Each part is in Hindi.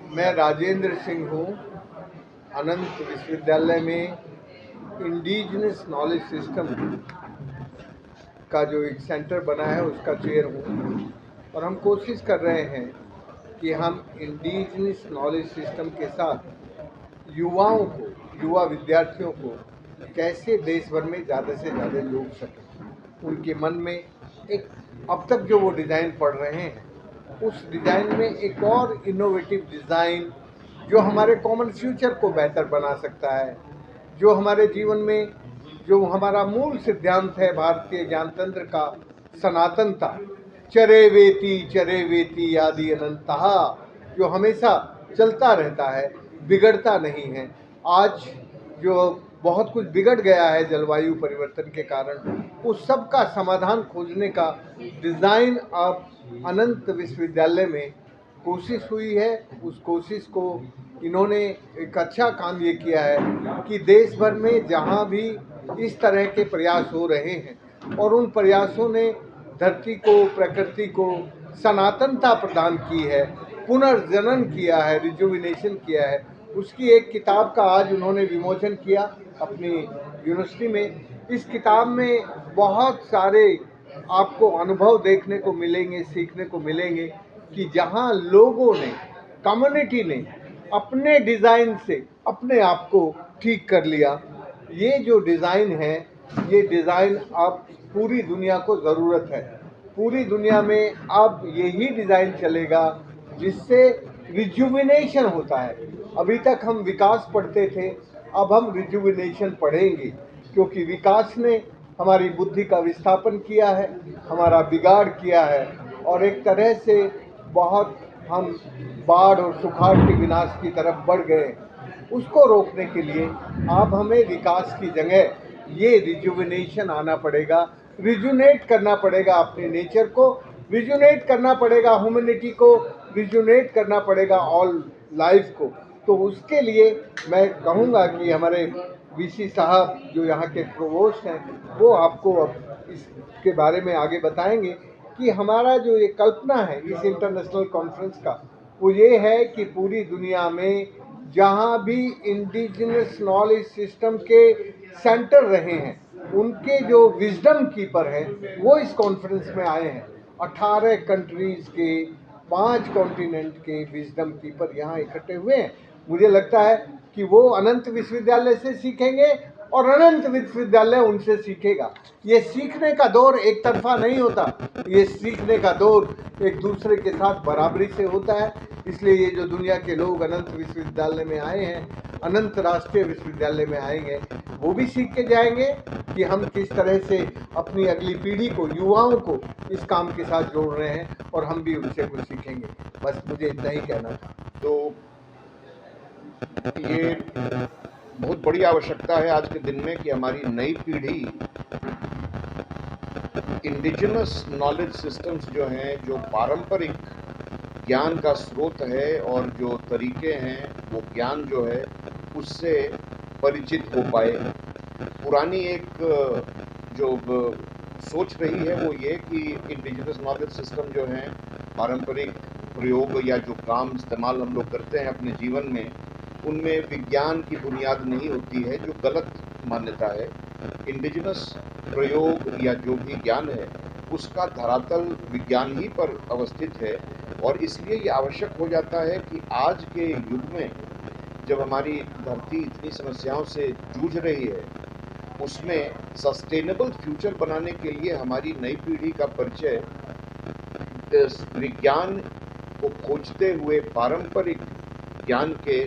मैं राजेंद्र सिंह हूँ। अनंत विश्वविद्यालय में इंडिजिनस नॉलेज सिस्टम का जो एक सेंटर बना है उसका चेयर हूँ, और हम कोशिश कर रहे हैं कि हम इंडिजिनस नॉलेज सिस्टम के साथ युवाओं को, युवा विद्यार्थियों को कैसे देश भर में ज़्यादा से ज़्यादा जोड़ सकें। उनके मन में एक, अब तक जो वो डिज़ाइन पढ़ रहे हैं उस डिज़ाइन में एक और इनोवेटिव डिज़ाइन जो हमारे कॉमन फ्यूचर को बेहतर बना सकता है, जो हमारे जीवन में जो हमारा मूल सिद्धांत है भारतीय ज्ञानतंत्र का, सनातनता, चरे वेति आदि अनंतः, जो हमेशा चलता रहता है, बिगड़ता नहीं है। आज जो बहुत कुछ बिगड़ गया है जलवायु परिवर्तन के कारण, उस सब का समाधान खोजने का डिज़ाइन अब अनंत विश्वविद्यालय में कोशिश हुई है। उस कोशिश को इन्होंने एक अच्छा काम ये किया है कि देश भर में जहाँ भी इस तरह के प्रयास हो रहे हैं और उन प्रयासों ने धरती को, प्रकृति को सनातनता प्रदान की है, पुनर्जनन किया है, रिजुविनेशन किया है, उसकी एक किताब का आज उन्होंने विमोचन किया अपनी यूनिवर्सिटी में। इस किताब में बहुत सारे आपको अनुभव देखने को मिलेंगे, सीखने को मिलेंगे कि जहाँ लोगों ने, कम्युनिटी ने अपने डिज़ाइन से अपने आप को ठीक कर लिया। ये जो डिज़ाइन है, ये डिज़ाइन अब पूरी दुनिया को ज़रूरत है। पूरी दुनिया में अब यही डिज़ाइन चलेगा जिससे रिजुविनेशन होता है। अभी तक हम विकास पढ़ते थे, अब हम रिजुविनेशन पढ़ेंगे, क्योंकि विकास ने हमारी बुद्धि का विस्थापन किया है, हमारा बिगाड़ किया है, और एक तरह से बहुत हम बाढ़ और सुखाड़ के विनाश की तरफ बढ़ गए। उसको रोकने के लिए अब हमें विकास की जगह ये रिजुविनेशन आना पड़ेगा, रिजुनेट करना पड़ेगा अपने नेचर को, रिजुनेट करना पड़ेगा ह्यूमैनिटी को, रिजुनेट करना पड़ेगा ऑल लाइफ को। तो उसके लिए मैं कहूँगा कि हमारे वीसी साहब जो यहाँ के प्रोवोस्ट हैं वो आपको अब इसके बारे में आगे बताएंगे कि हमारा जो ये कल्पना है इस इंटरनेशनल कॉन्फ्रेंस का, वो ये है कि पूरी दुनिया में जहाँ भी इंडिजिनस नॉलेज सिस्टम के सेंटर रहे हैं उनके जो विजडम कीपर हैं वो इस कॉन्फ्रेंस में आए हैं। 18 कंट्रीज़ के, 5 कॉन्टिनेंट के विजडम कीपर यहाँ इकट्ठे हुए हैं। मुझे लगता है कि वो अनंत विश्वविद्यालय से सीखेंगे और अनंत विश्वविद्यालय उनसे सीखेगा। ये सीखने का दौर एक तरफा नहीं होता, ये सीखने का दौर एक दूसरे के साथ बराबरी से होता है। इसलिए ये जो दुनिया के लोग अनंत विश्वविद्यालय में आए हैं, अनंत राष्ट्रीय विश्वविद्यालय में आएंगे, वो भी सीख के जाएंगे कि हम किस तरह से अपनी अगली पीढ़ी को, युवाओं को इस काम के साथ जोड़ रहे हैं, और हम भी उनसे कुछ सीखेंगे। बस मुझे इतना ही कहना था। तो ये बहुत बड़ी आवश्यकता है आज के दिन में कि हमारी नई पीढ़ी इंडिजिनस नॉलेज सिस्टम्स जो हैं, जो पारंपरिक ज्ञान का स्रोत है और जो तरीके हैं, वो ज्ञान जो है उससे परिचित हो पाए। पुरानी एक जो सोच रही है वो ये कि इंडिजिनस नॉलेज सिस्टम जो हैं, पारंपरिक प्रयोग या जो काम इस्तेमाल हम लोग करते हैं अपने जीवन में, उनमें विज्ञान की बुनियाद नहीं होती है, जो गलत मान्यता है। इंडिजिनस प्रयोग या जो भी ज्ञान है उसका धरातल विज्ञान ही पर अवस्थित है, और इसलिए ये आवश्यक हो जाता है कि आज के युग में जब हमारी धरती इतनी समस्याओं से जूझ रही है, उसमें सस्टेनेबल फ्यूचर बनाने के लिए हमारी नई पीढ़ी का परिचय इस विज्ञान को खोजते हुए पारंपरिक ज्ञान के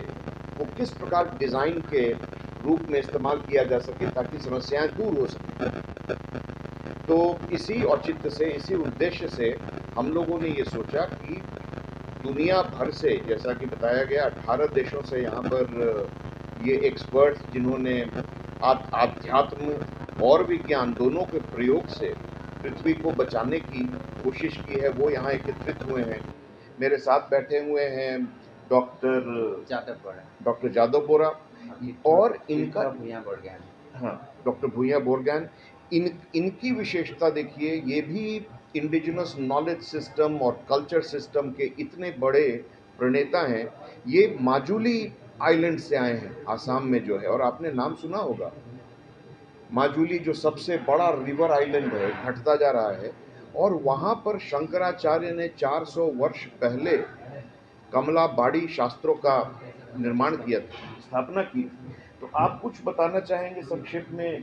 को किस प्रकार डिज़ाइन के रूप में इस्तेमाल किया जा सके ताकि समस्याएं दूर हो सकें। तो इसी औचित्य से, इसी उद्देश्य से हम लोगों ने ये सोचा कि दुनिया भर से, जैसा कि बताया गया, 18 देशों से यहाँ पर ये एक्सपर्ट्स जिन्होंने आध्यात्म और विज्ञान दोनों के प्रयोग से पृथ्वी को बचाने की कोशिश की है, वो यहाँ एकत्रित हुए हैं। मेरे साथ बैठे हुए हैं डॉक्टर जादव बोरा और इनका डॉक्टर भूया बोरगैन। इनकी विशेषता देखिए, ये भी इंडिजिनस नॉलेज सिस्टम और कल्चर सिस्टम के इतने बड़े प्रणेता हैं ये माजुली आइलैंड से आए हैं, आसाम में जो है, और आपने नाम सुना होगा। माजुली जो सबसे बड़ा रिवर आइलैंड है, घटता जा रहा है, और वहाँ पर शंकराचार्य ने 400 वर्ष पहले कमलाबाड़ी शास्त्रों का निर्माण किया था, स्थापना की। तो आप कुछ बताना चाहेंगे संक्षेप में